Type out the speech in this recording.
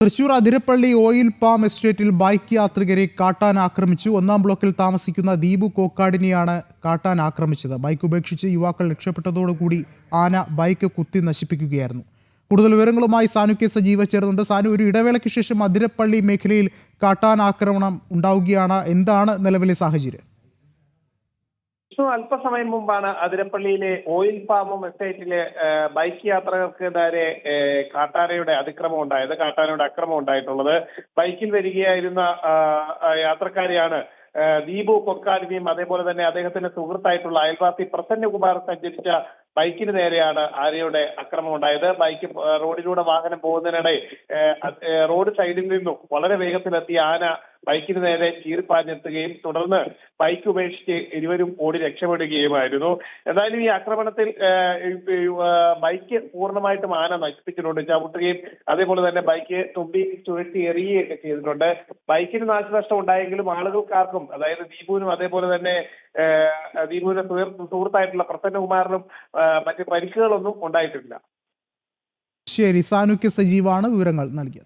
Thrissur Athirappilly oil palm എസ്റ്റേറ്റിൽ bike യാത്രികരെ കാട്ടാൻ ആക്രമിച്ചു. ഒന്നാം ബ്ലോക്കിൽ താമസിക്കുന്ന ദീപു കോക്കാടിനെയാണ് കാട്ടാൻ ആക്രമിച്ചത്. ബൈക്ക് ഉപേക്ഷിച്ച് യുവാക്കൾ രക്ഷപ്പെട്ടതോടുകൂടി ആന ബൈക്ക് കുത്തി നശിപ്പിക്കുകയായിരുന്നു. കൂടുതൽ വിവരങ്ങളുമായി സാനു കെ സജീവ ചേർന്നുണ്ട്. സാനു, ഒരു ഇടവേളയ്ക്ക് ശേഷം അതിരപ്പള്ളി മേഖലയിൽ കാട്ടാൻ ആക്രമണം ഉണ്ടാവുകയാണ്. എന്താണ് നിലവിലെ സാഹചര്യം? അല്പസമയം മുമ്പാണ് അതിരപ്പള്ളിയിലെ ഓയിൽ പാം എസ്റ്റേറ്റിലെ ബൈക്ക് യാത്രകർക്ക് നേരെ കാട്ടാനയുടെ അക്രമം ഉണ്ടായിട്ടുള്ളത്. ബൈക്കിൽ വരികയായിരുന്ന യാത്രക്കാരെയാണ് ദീപു കൊക്കാടിനെയും അതേപോലെ തന്നെ അദ്ദേഹത്തിന്റെ സുഹൃത്തായിട്ടുള്ള അയൽവാസി പ്രസന്നകുമാർ സഞ്ചരിച്ച ബൈക്കിന് നേരെയാണ് ആനയുടെ ആക്രമണം ഉണ്ടായത്. ബൈക്ക് റോഡിലൂടെ വാഹനം പോകുന്നതിനിടെ റോഡ് സൈഡിൽ നിന്നും വളരെ വേഗത്തിലെത്തിയ ആന ബൈക്കിന് നേരെ ചീറിപ്പാഞ്ഞെത്തുകയും തുടർന്ന് ബൈക്ക് ഉപേക്ഷിച്ച് ഇരുവരും ഓടി രക്ഷപ്പെടുകയുമായിരുന്നു. എന്തായാലും ഈ ആക്രമണത്തിൽ ബൈക്ക് പൂർണ്ണമായിട്ടും ആന നശിപ്പിച്ചിട്ടുണ്ട്, ചവിട്ടുകയും അതേപോലെ തന്നെ ബൈക്ക് തുമ്പി ചുഴറ്റി എറിയുകയൊക്കെ ചെയ്തിട്ടുണ്ട്. ബൈക്കിന് നാശനഷ്ടം ഉണ്ടായെങ്കിലും ആളുകൾക്കാർക്കും, അതായത് ദീപുവിനും അതേപോലെ തന്നെ ദീപുവിന്റെ സുഹൃത്തായിട്ടുള്ള പ്രസന്നകുമാറിനും മറ്റ് പരിക്കുകളൊന്നും ഉണ്ടായിട്ടില്ല. ശരി, സാനു കെ സജീവാണ് വിവരങ്ങൾ നൽകിയത്.